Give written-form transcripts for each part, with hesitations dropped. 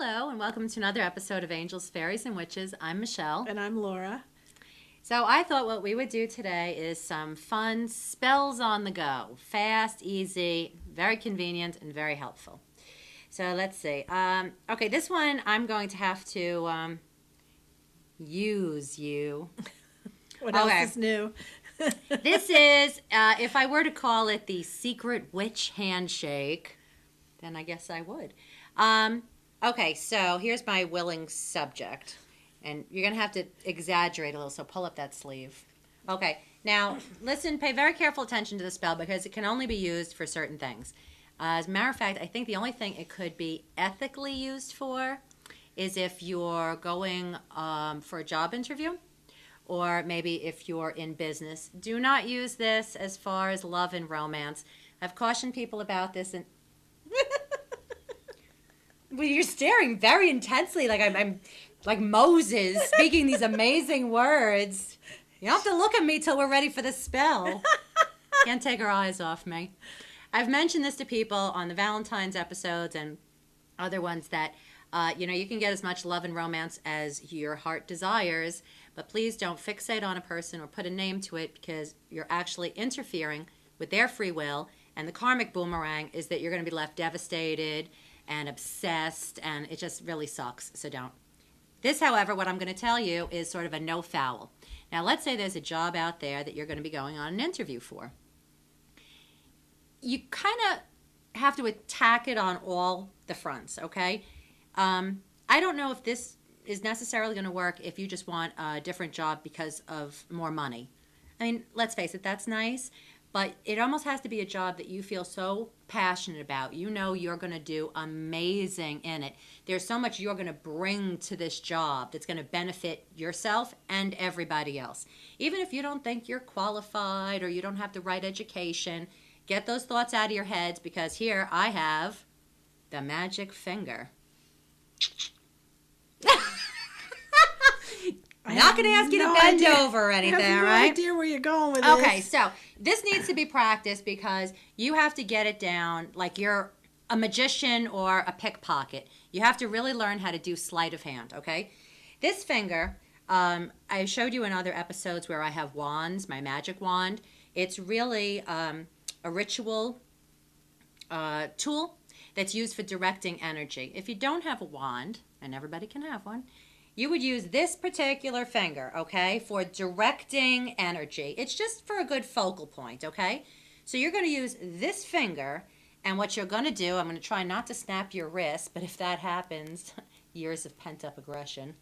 Hello, and welcome to another episode of Angels, Fairies, and Witches. I'm Michelle. And I'm Laura. So I thought what we would do today is some fun spells on the go. Fast, easy, very convenient, and very helpful. So let's see. Okay, this one I'm going to have to use you. What else is new? This is, if I were to call it the secret witch handshake, then I guess I would. Okay, so here's my willing subject. And you're going to have to exaggerate a little, so pull up that sleeve. Okay, now listen, pay very careful attention to the spell because it can only be used for certain things. As a matter of fact, I think the only thing it could be ethically used for is if you're going for a job interview or maybe if you're in business. Do not use this as far as love and romance. I've cautioned people about this and... Well, you're staring very intensely like I'm like Moses speaking these amazing words. You don't have to look at me till we're ready for the spell. Can't take her eyes off me. I've mentioned this to people on the Valentine's episodes and other ones that, you can get as much love and romance as your heart desires, but please don't fixate on a person or put a name to it because you're actually interfering with their free will, and the karmic boomerang is that you're going to be left devastated and obsessed, and it just really sucks, so don't. This, however, what I'm going to tell you is sort of a no foul. Now, let's say there's a job out there that you're going to be going on an interview for. You kind of have to attack it on all the fronts, okay? I don't know if this is necessarily going to work if you just want a different job because of more money. I mean, let's face it, that's nice, but it almost has to be a job that you feel so passionate about. You know you're going to do amazing in it. There's so much you're going to bring to this job that's going to benefit yourself and everybody else. Even if you don't think you're qualified or you don't have the right education, get those thoughts out of your heads because here I have the magic finger. I'm not going to ask you to bend over or anything, I have right? no idea where you're going with this. Okay, so this needs to be practiced because you have to get it down like you're a magician or a pickpocket. You have to really learn how to do sleight of hand, okay? This finger, I showed you in other episodes where I have wands, my magic wand. It's really a ritual tool that's used for directing energy. If you don't have a wand, and everybody can have one, you would use this particular finger, okay, for directing energy. It's just for a good focal point, okay? So you're going to use this finger, and what you're going to do, I'm going to try not to snap your wrist, but if that happens, years of pent-up aggression.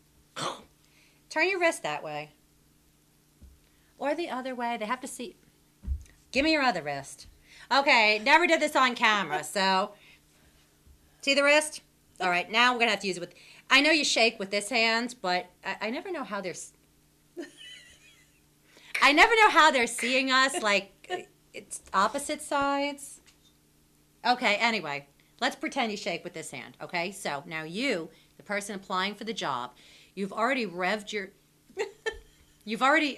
Turn your wrist that way. Or the other way. They have to see. Give me your other wrist. Okay, never did this on camera, so... See the wrist? All right, now we're going to have to use it with... I know you shake with this hand, but I never know how they're... I never know how they're seeing us, like, it's opposite sides. Okay, anyway, let's pretend you shake with this hand, okay? So, now you, the person applying for the job, you've already revved your...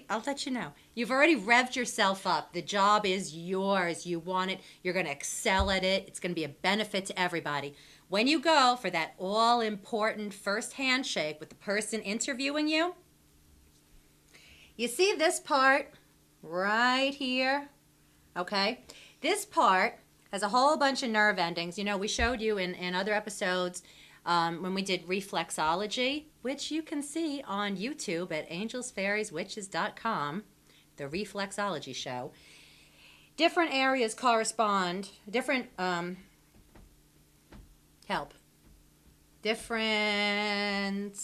I'll let you know. You've already revved yourself up. The job is yours. You want it. You're going to excel at it. It's going to be a benefit to everybody. When you go for that all-important first handshake with the person interviewing you, you see this part right here, okay? This part has a whole bunch of nerve endings. You know, we showed you in other episodes when we did reflexology, which you can see on YouTube at angelsfairieswitches.com, the reflexology show. Different areas correspond, different, different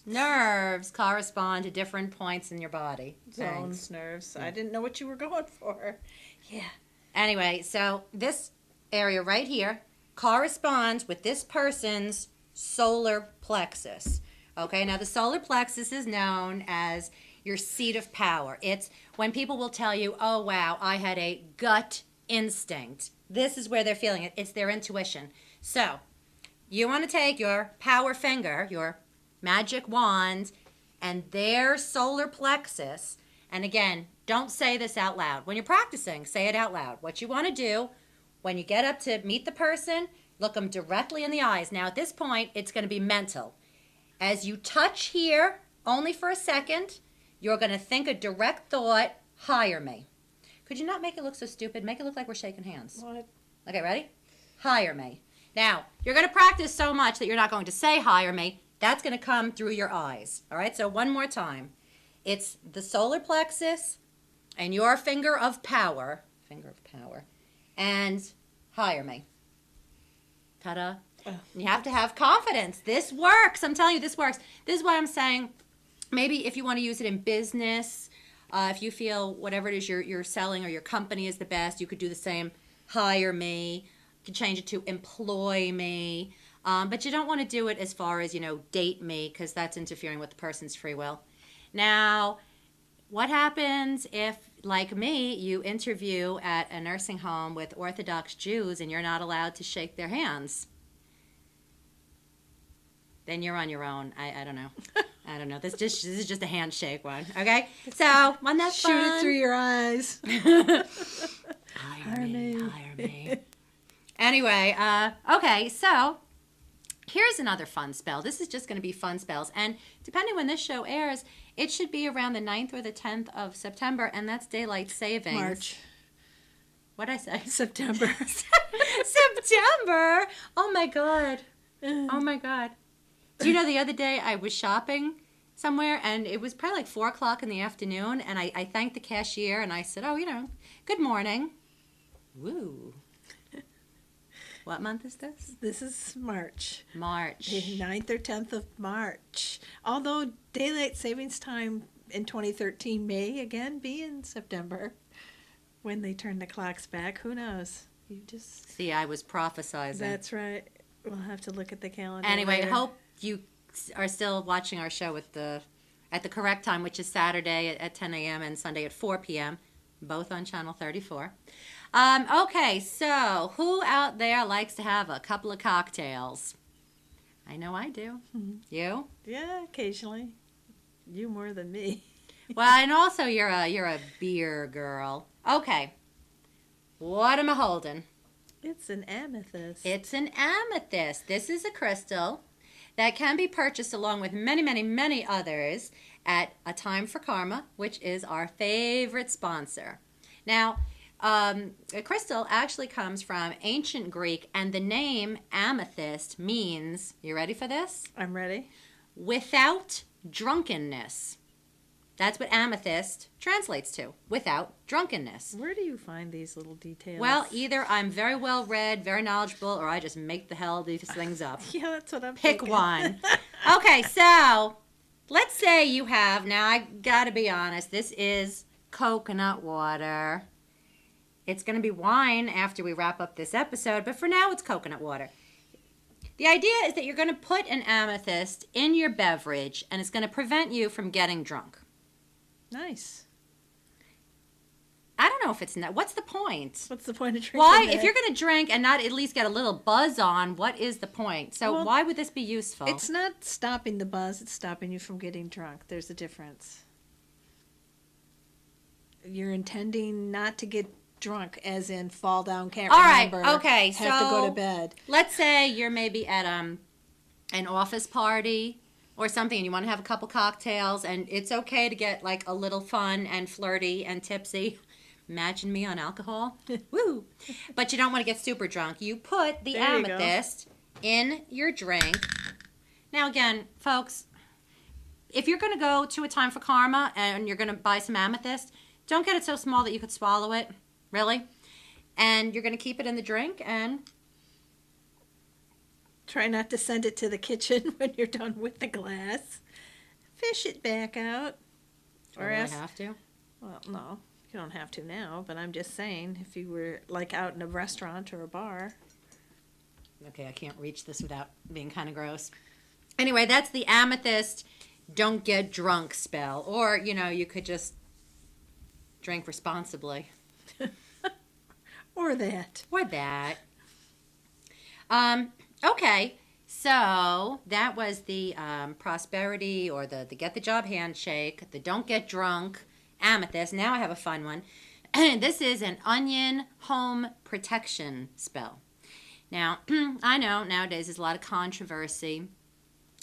nerves correspond to different points in your body. Zones, nerves. I didn't know what you were going for. Yeah. Anyway, so this area right here corresponds with this person's solar plexus. Okay, now the solar plexus is known as your seat of power. It's when people will tell you, oh, wow, I had a gut instinct. This is where they're feeling it. It's their intuition. So you want to take your power finger, your magic wand, and their solar plexus. And again, don't say this out loud. When you're practicing, say it out loud. What you want to do when you get up to meet the person, Look them directly in the eyes. Now, at this point, it's going to be mental. As you touch here, only for a second, you're going to think a direct thought, hire me. Could you not make it look so stupid? Make it look like we're shaking hands. What? Okay, ready? Hire me. Now, you're going to practice so much that you're not going to say hire me. That's going to come through your eyes. All right, so one more time. It's the solar plexus and your finger of power, and hire me. Ta-da. You have to have confidence. This works. I'm telling you, this works. This is why I'm saying maybe if you want to use it in business, if you feel whatever it is you're selling or your company is the best, you could do the same, hire me. You could change it to employ me. But you don't want to do it as far as, date me, because that's interfering with the person's free will. Now, what happens if, like me, you interview at a nursing home with Orthodox Jews and you're not allowed to shake their hands? Then you're on your own. I don't know. I don't know. This is just a handshake one. Okay? So, wasn't that fun? Shoot it through your eyes. Hire me. Anyway, okay, so here's another fun spell. This is just going to be fun spells. And depending when this show airs, it should be around the 9th or the 10th of September, and that's daylight savings. March. What'd I say? September. September! Oh, my God. Oh, my God. Do you know the other day I was shopping somewhere, and it was probably like 4 o'clock in the afternoon, and I thanked the cashier, and I said, good morning. Woo. What month is this? This is March. March. The 9th or 10th of March. Although daylight savings time in 2013 may again be in September when they turn the clocks back. Who knows? You just see. I was prophesizing. That's right. We'll have to look at the calendar. Anyway, later. hope you are still watching our show at the correct time, which is Saturday at 10 a.m. and Sunday at 4 p.m., both on Channel 34. Okay, so who out there likes to have a couple of cocktails? I know I do. Mm-hmm. You? Yeah, occasionally. You more than me. Well, and also you're a beer girl. Okay. What am I holding? It's an amethyst. It's an amethyst. This is a crystal that can be purchased along with many, many, many others at A Time for Karma, which is our favorite sponsor. Now, a crystal actually comes from ancient Greek, and the name amethyst means, you ready for this? I'm ready. Without drunkenness. That's what amethyst translates to, without drunkenness. Where do you find these little details? Well, either I'm very well read, very knowledgeable, or I just make the hell of these things up. Yeah, that's what I'm Pick thinking. one. Okay, so let's say you have, now I gotta be honest, this is coconut water. It's going to be wine after we wrap up this episode, but for now it's coconut water. The idea is that you're going to put an amethyst in your beverage, and it's going to prevent you from getting drunk. Nice. I don't know if it's not. What's the point? What's the point of drinking? Why, it? if you're going to drink and not at least get a little buzz on, what is the point? So why would this be useful? It's not stopping the buzz. It's stopping you from getting drunk. There's a difference. You're intending not to get drunk, as in fall down, can't remember. All right, okay, have to go to bed. Let's say you're maybe at an office party or something, and you want to have a couple cocktails, and it's okay to get like a little fun and flirty and tipsy. Imagine me on alcohol. Woo! But you don't want to get super drunk. You put the amethyst in your drink. Now again, folks, if you're going to go to A Time for Karma and you're going to buy some amethyst, don't get it so small that you could swallow it. Really? And you're going to keep it in the drink and try not to send it to the kitchen when you're done with the glass. Fish it back out. Or else have to? Well, no. You don't have to now, but I'm just saying if you were like out in a restaurant or a bar. Okay, I can't reach this without being kind of gross. Anyway, that's the amethyst don't get drunk spell. Or, you could just drink responsibly. Or that. Okay, so that was the prosperity or the get the job handshake, the don't get drunk amethyst. Now I have a fun one. This is an onion home protection spell. Now, I know nowadays there's a lot of controversy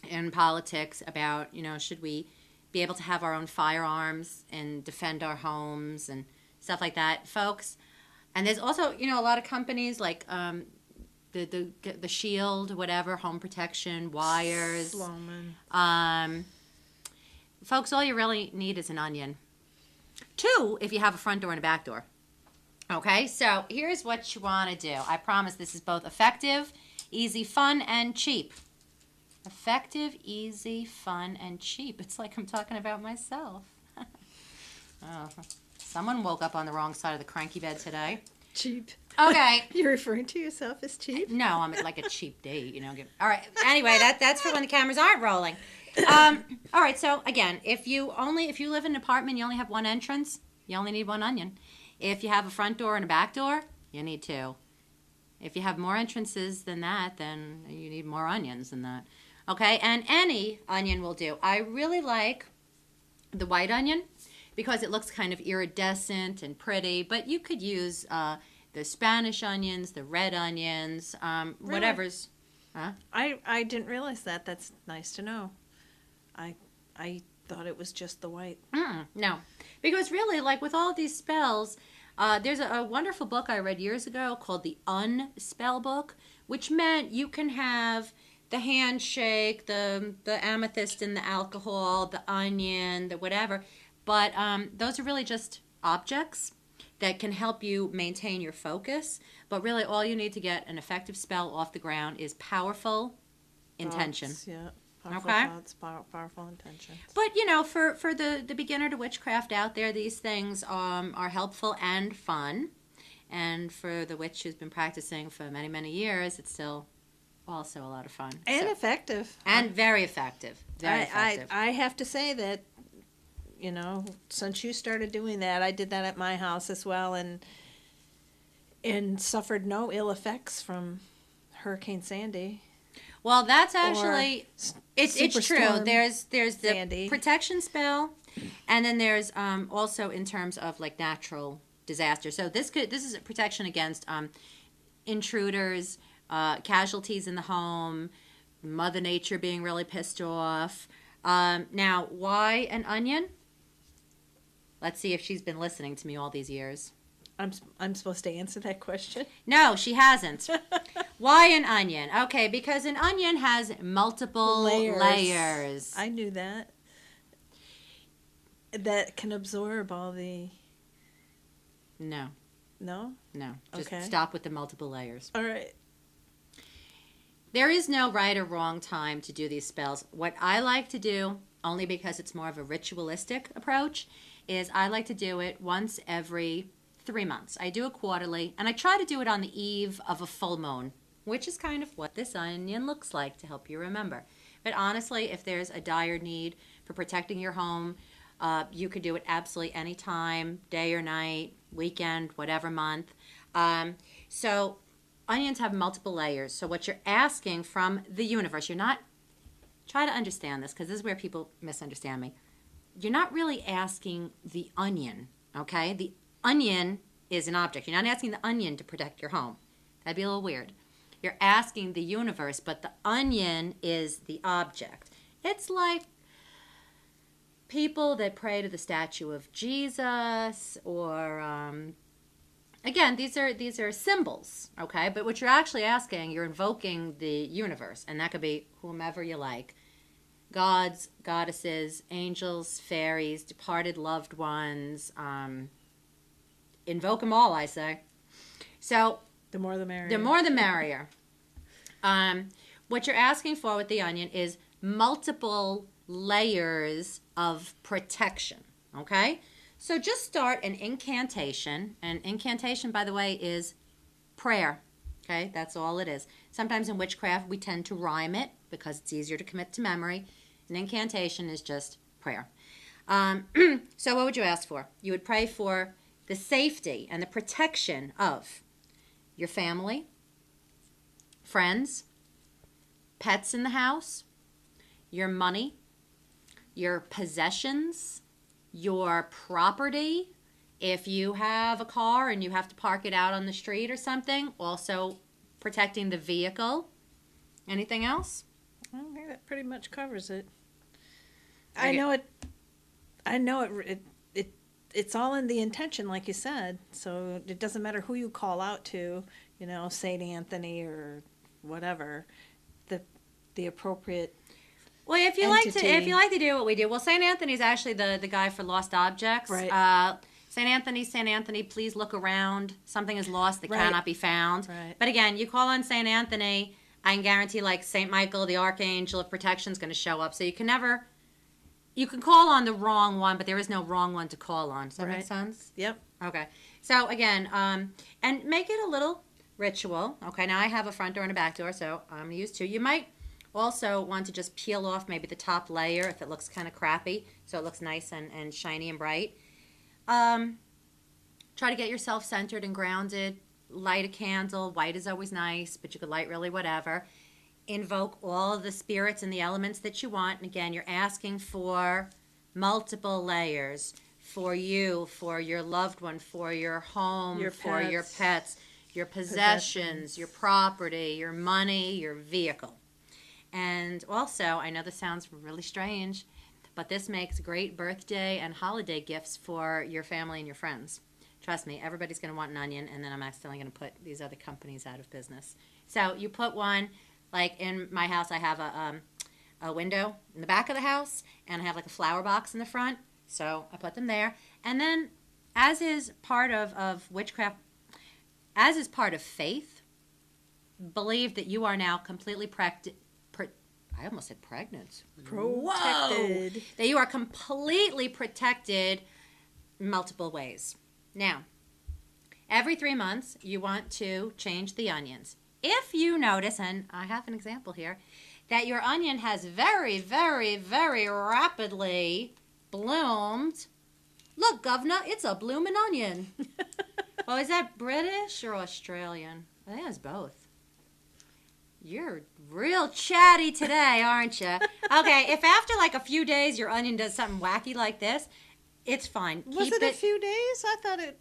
in politics about, should we be able to have our own firearms and defend our homes and stuff like that, folks. And there's also, a lot of companies like the Shield, whatever, home protection, wires. Folks, all you really need is an onion. 2, if you have a front door and a back door. Okay, so here's what you want to do. I promise this is both effective, easy, fun, and cheap. Effective, easy, fun, and cheap. It's like I'm talking about myself. Oh, someone woke up on the wrong side of the cranky bed today. Cheap. Okay. You're referring to yourself as cheap? No, I'm like a cheap date, All right. Anyway, that's for when the cameras aren't rolling. All right. So again, if you live in an apartment, you only have one entrance, you only need one onion. If you have a front door and a back door, you need 2. If you have more entrances than that, then you need more onions than that. Okay, and any onion will do. I really like the white onion because it looks kind of iridescent and pretty, but you could use the Spanish onions, the red onions, whatever's. Huh? I didn't realize that. That's nice to know. I thought it was just the white. No, because really, like with all these spells, there's a wonderful book I read years ago called the Unspell Book, which meant you can have the handshake, the amethyst and the alcohol, the onion, the whatever, but those are really just objects that can help you maintain your focus. But really, all you need to get an effective spell off the ground is powerful intention. Thoughts, yeah. Powerful Okay. thoughts, powerful intentions. But, for the beginner to witchcraft out there, these things are helpful and fun. And for the witch who's been practicing for many, many years, it's still also a lot of fun. And effective. And very effective. Very effective. I have to say that, since you started doing that, I did that at my house as well and suffered no ill effects from Hurricane Sandy. Well, that's actually it's true. There's the Sandy. protection spell, and then there's also in terms of like natural disaster. So this is a protection against intruders, casualties in the home, Mother Nature being really pissed off. Now, why an onion? Let's see if she's been listening to me all these years. I'm supposed to answer that question? No, she hasn't. Why an onion? Okay, because an onion has multiple layers. I knew that. That can absorb all the... No. No? No. Just Okay. stop with the multiple layers. All right. There is no right or wrong time to do these spells. What I like to do, only because it's more of a ritualistic approach, is I like to do it once every 3 months. I do it quarterly, and I try to do it on the eve of a full moon, which is kind of what this onion looks like to help you remember. But honestly, if there's a dire need for protecting your home, you could do it absolutely any time, day or night, weekend, whatever month. So onions have multiple layers. So what you're asking from the universe, you're not, try to understand this because this is where people misunderstand me. You're not really asking the onion, okay? The onion is an object. You're not asking the onion to protect your home. That'd be a little weird. You're asking the universe, but the onion is the object. It's like people that pray to the statue of Jesus, or again, these are symbols, okay? But what you're actually asking, you're invoking the universe, and that could be whomever you like. Gods, goddesses, angels, fairies, departed loved ones. Invoke them all, I say. So The more the merrier. the more the merrier. What you're asking for with the onion is multiple layers of protection, okay? So just start an incantation. And incantation, by the way, is prayer, okay? That's all it is. Sometimes in witchcraft, we tend to rhyme it because it's easier to commit to memory. An incantation is just prayer. So what would you ask for? You would pray for the safety and the protection of your family, friends, pets in the house, your money, your possessions, your property. If you have a car and you have to park it out on the street or something, also protecting the vehicle. Anything else? I think that pretty much covers it. Okay. I know it's all in the intention, like you said. So it doesn't matter who you call out to, Saint Anthony or whatever, the appropriate. Well, if you like to do what we do, well, Saint Anthony's actually the guy for lost objects. Right. Saint Anthony, please look around. Something is lost that cannot be found. Right. But again, you call on Saint Anthony, I can guarantee like Saint Michael, the Archangel of Protection, is going to show up. So you can call on the wrong one, but there is no wrong one to call on. Does that make sense? Yep. Okay. So again, and make it a little ritual. Okay. Now I have a front door and a back door, so I'm going to use 2. You might also want to just peel off maybe the top layer if it looks kind of crappy, so it looks nice and shiny and bright. Try to get yourself centered and grounded. Light a candle. White is always nice, but you could light really whatever. Invoke all of the spirits and the elements that you want. And again, you're asking for multiple layers for you, for your loved one, for your home, for your pets, your possessions, your property, your money, your vehicle. And also, I know this sounds really strange, but this makes great birthday and holiday gifts for your family and your friends. Trust me, everybody's going to want an onion, and then I'm accidentally going to put these other companies out of business. So you put one, like in my house, I have a window in the back of the house, and I have like a flower box in the front. So I put them there. And then, as is part of witchcraft, as is part of faith, believe that you are now completely I almost said pregnant. Protected. Whoa! That you are completely protected multiple ways. Now, every 3 months, you want to change the onions. If you notice, and I have an example here, that your onion has very, very, very rapidly bloomed. Look, governor, it's a blooming onion. Oh, is that British or Australian? I think it's both. You're real chatty today, aren't you? Okay, if after like a few days your onion does something wacky like this, it's fine. Was it a few days? I thought it.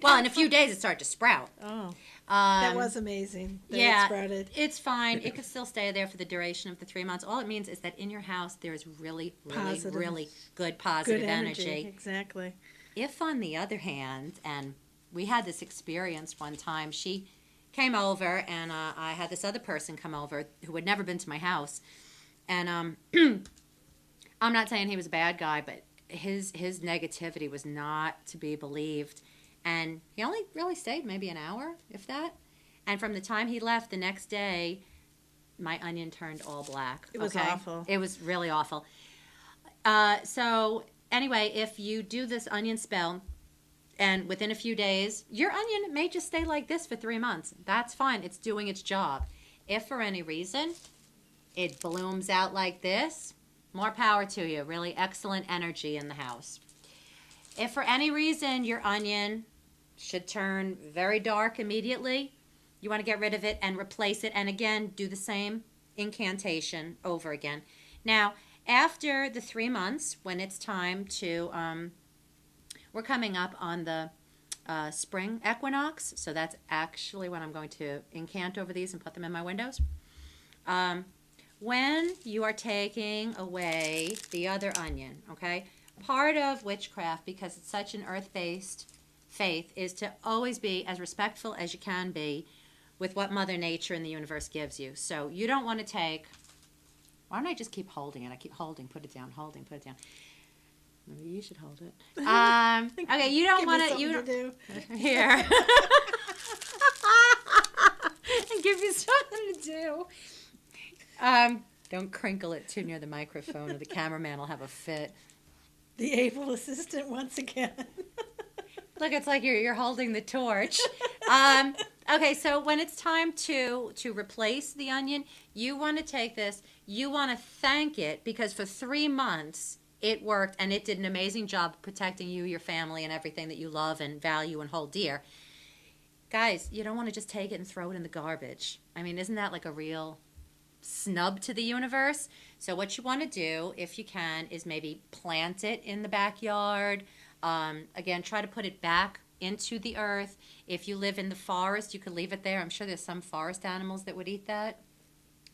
Well, in a few days it started to sprout. Oh, that was amazing. It sprouted. It's fine. It could still stay there for the duration of the 3 months. All it means is that in your house there is really, really, really good positive energy. Exactly. If, on the other hand, and we had this experience one time, she came over, and I had this other person come over who had never been to my house, and I'm not saying he was a bad guy, but his negativity was not to be believed, and he only really stayed maybe an hour, if that, and from the time he left the next day, my onion turned all black. It was awful. It was really awful. So anyway, if you do this onion spell, and within a few days, your onion may just stay like this for 3 months. That's fine. It's doing its job. If for any reason it blooms out like this, more power to you. Really excellent energy in the house. If for any reason your onion should turn very dark immediately, you want to get rid of it and replace it. And again, do the same incantation over again. Now, after the 3 months, when it's time to... we're coming up on the spring equinox, so that's actually when I'm going to incant over these and put them in my windows. When you are taking away the other onion, okay, part of witchcraft, because it's such an earth-based faith, is to always be as respectful as you can be with what Mother Nature and the universe gives you. So you don't want to take... Why don't I just keep holding it? I keep holding, put it down, holding, put it down. Maybe you should hold it. Okay, you don't want to. You do. Here. Give you something to do. Don't crinkle it too near the microphone, or the cameraman will have a fit. The able assistant once again. Look, it's like you're holding the torch. Okay, so when it's time to replace the onion, you want to take this. You want to thank it because for 3 months. It worked, and it did an amazing job protecting you, your family, and everything that you love and value and hold dear. Guys, you don't want to just take it and throw it in the garbage. I mean, isn't that like a real snub to the universe? So what you want to do, if you can, is maybe plant it in the backyard. Again, try to put it back into the earth. If you live in the forest, you could leave it there. I'm sure there's some forest animals that would eat that.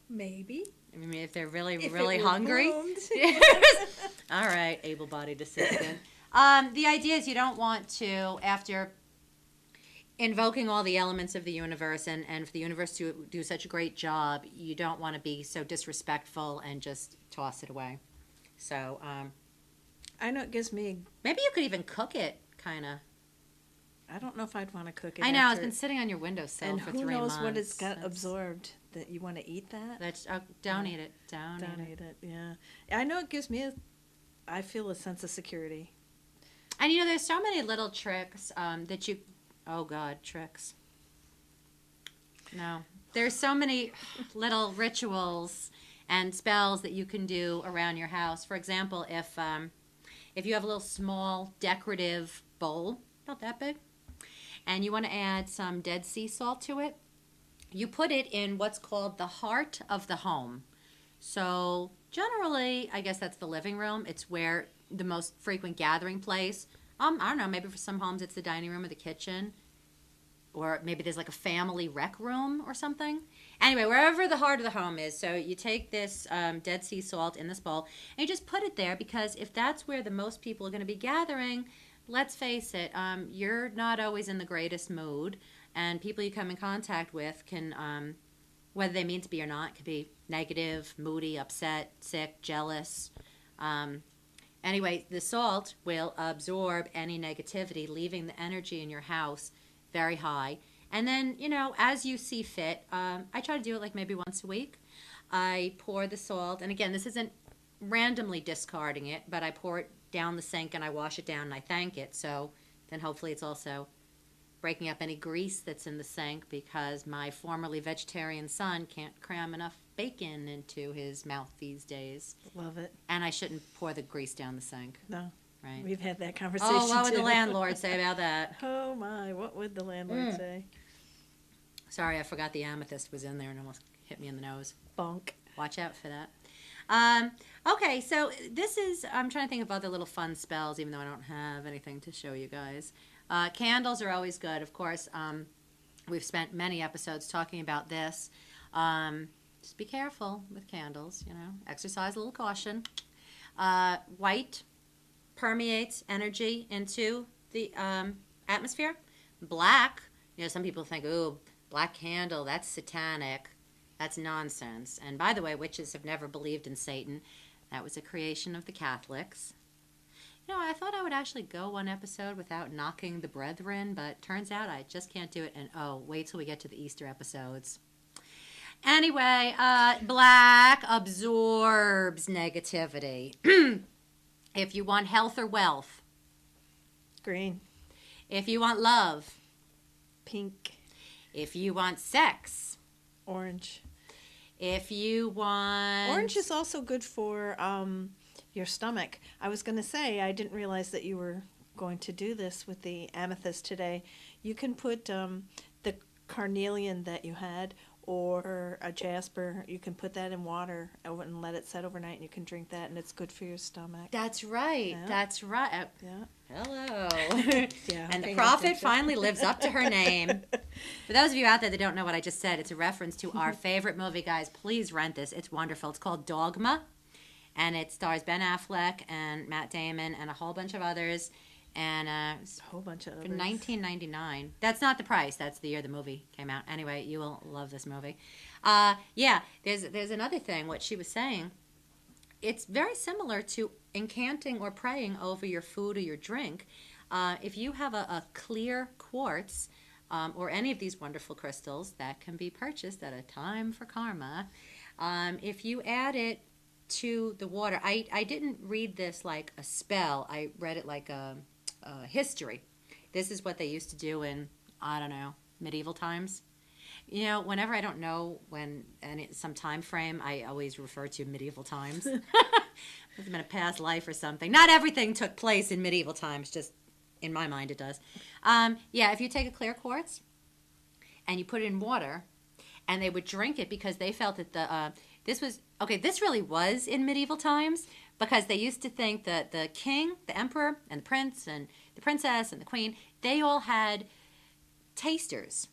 Maybe. I mean, if they're really, If really it were hungry. bloomed. All right, able-bodied assistant. The idea is you don't want to, after invoking all the elements of the universe and for the universe to do such a great job, you don't want to be so disrespectful and just toss it away. So I know it gives me. maybe you could even cook it, kind of. I don't know if I'd want to cook it. I know, it's after- been sitting on your windowsill and for who 3 months. knows what it's got That's- absorbed that you want to eat that. don't Yeah. eat it. Don't eat it. Yeah, I know it gives me. I feel a sense of security. And there's so many little tricks that you. Oh God, tricks. No, there's so many little rituals and spells that you can do around your house. For example, if you have a little small decorative bowl, about that big, and you want to add some Dead Sea salt to it, you put it in what's called the heart of the home. So generally, I guess that's the living room. It's where the most frequent gathering place. I don't know, maybe for some homes it's the dining room or the kitchen. Or maybe there's like a family rec room or something. Anyway, wherever the heart of the home is. So you take this Dead Sea salt in this bowl and you just put it there, because if that's where the most people are going to be gathering, let's face it, you're not always in the greatest mood. And people you come in contact with can, whether they mean to be or not, could be negative, moody, upset, sick, jealous. Anyway, the salt will absorb any negativity, leaving the energy in your house very high. And then, as you see fit, I try to do it like maybe once a week. I pour the salt, and again, this isn't randomly discarding it, but I pour it down the sink and I wash it down and I thank it. So then hopefully it's also breaking up any grease that's in the sink, because my formerly vegetarian son can't cram enough bacon into his mouth these days. Love it. And I shouldn't pour the grease down the sink. No, Right. we've had that conversation. Oh, what would too. the landlord say about that? Oh my, what would the landlord say? Sorry, I forgot the amethyst was in there and almost hit me in the nose. Bonk. Watch out for that. Okay, so I'm trying to think of other little fun spells, even though I don't have anything to show you guys. Candles are always good, of course. We've spent many episodes talking about this. Just be careful with candles, exercise a little caution. White permeates energy into the atmosphere. Black, some people think, ooh, black candle, that's satanic. That's nonsense. And by the way, witches have never believed in Satan. That was a creation of the Catholics. I thought I would actually go one episode without knocking the brethren, but turns out I just can't do it. And wait till we get to the Easter episodes. Anyway, black absorbs negativity. If you want health or wealth. Green. If you want love. Pink. If you want sex. Orange. If you want... Orange is also good for your stomach. I was going to say, I didn't realize that you were going to do this with the amethyst today. You can put the carnelian that you had, or a jasper, you can put that in water and let it set overnight, and you can drink that, and it's good for your stomach. That's right. Yeah. That's right. Yeah. Hello. Yeah. And the prophet finally lives up to her name. For those of you out there that don't know what I just said, it's a reference to our favorite movie, guys. Please rent this. It's wonderful. It's called Dogma, and it stars Ben Affleck and Matt Damon and a whole bunch of others. And a whole bunch of others. For $19.99. That's not the price. That's the year the movie came out. Anyway, you will love this movie. Yeah, there's another thing. What she was saying, it's very similar to incanting or praying over your food or your drink. If you have a clear quartz or any of these wonderful crystals that can be purchased at a time for karma, if you add it to the water, I didn't read this like a spell. I read it like a history. This is what they used to do in, I don't know, medieval times. Whenever I don't know some time frame, I always refer to medieval times. Must have been a past life or something. Not everything took place in medieval times, just in my mind it does. Yeah, if you take a clear quartz and you put it in water, and they would drink it because they felt that this really was in medieval times, because they used to think that the king, the emperor, and the prince, and the princess, and the queen, they all had tasters.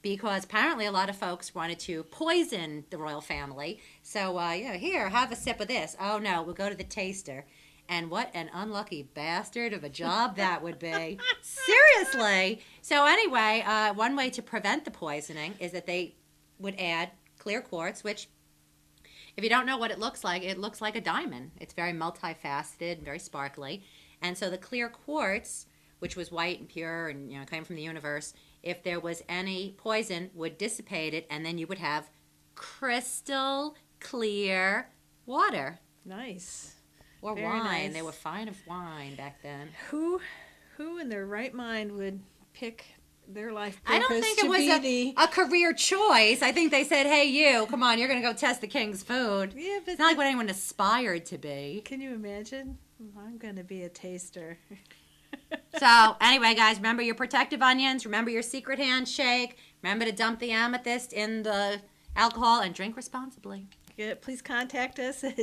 Because apparently a lot of folks wanted to poison the royal family. So, here, have a sip of this. Oh, no, we'll go to the taster. And what an unlucky bastard of a job that would be. Seriously. So anyway, one way to prevent the poisoning is that they would add clear quartz, which, if you don't know what it looks like a diamond. It's very multifaceted, very sparkly. And so the clear quartz, which was white and pure and came from the universe, if there was any poison, would dissipate it, and then you would have crystal clear water. Nice. Or Very wine. nice. They were fine of wine back then. Who in their right mind would pick their life I purpose don't think to it was be a career choice. I think they said, hey, you, come on, you're going to go test the king's food. Yeah, but it's not like what anyone aspired to be. Can you imagine? I'm going to be a taster. So, anyway, guys, remember your protective onions. Remember your secret handshake. Remember to dump the amethyst in the alcohol and drink responsibly. Good. Please contact us at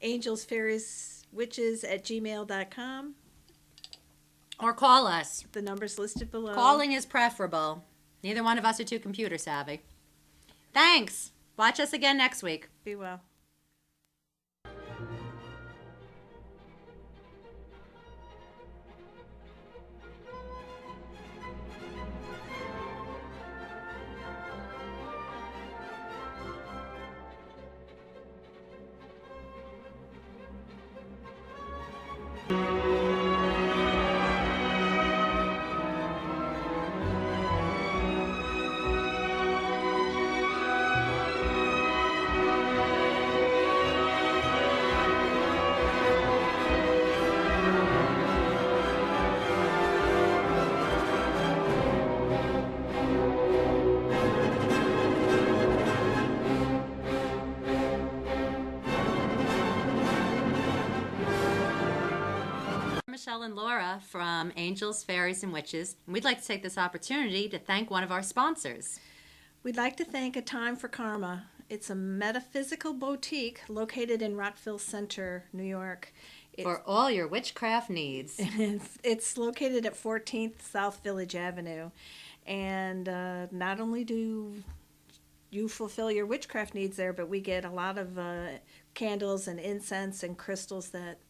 angelsfairieswitches@gmail.com. Or call us. The number's listed below. Calling is preferable. Neither one of us are too computer savvy. Thanks. Watch us again next week. Be well. Michele and Laura from Angels, Fairies, and Witches, and we'd like to take this opportunity to thank one of our sponsors. We'd like to thank A Time for Karma. It's a metaphysical boutique located in Rockville Center, New York. For all your witchcraft needs. It's located at 14th South Village Avenue. And not only do you fulfill your witchcraft needs there, but we get a lot of candles and incense and crystals that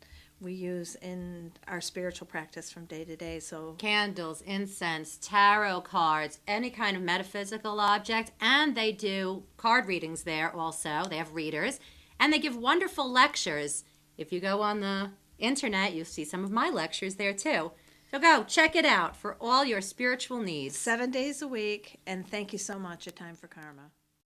we use in our spiritual practice from day to day. So candles, incense, tarot cards, any kind of metaphysical object, and they do card readings there also. They have readers, and they give wonderful lectures. If you go on the internet, you'll see some of my lectures there too. So go check it out for all your spiritual needs. 7 days a week, and thank you so much, A Time for Karma.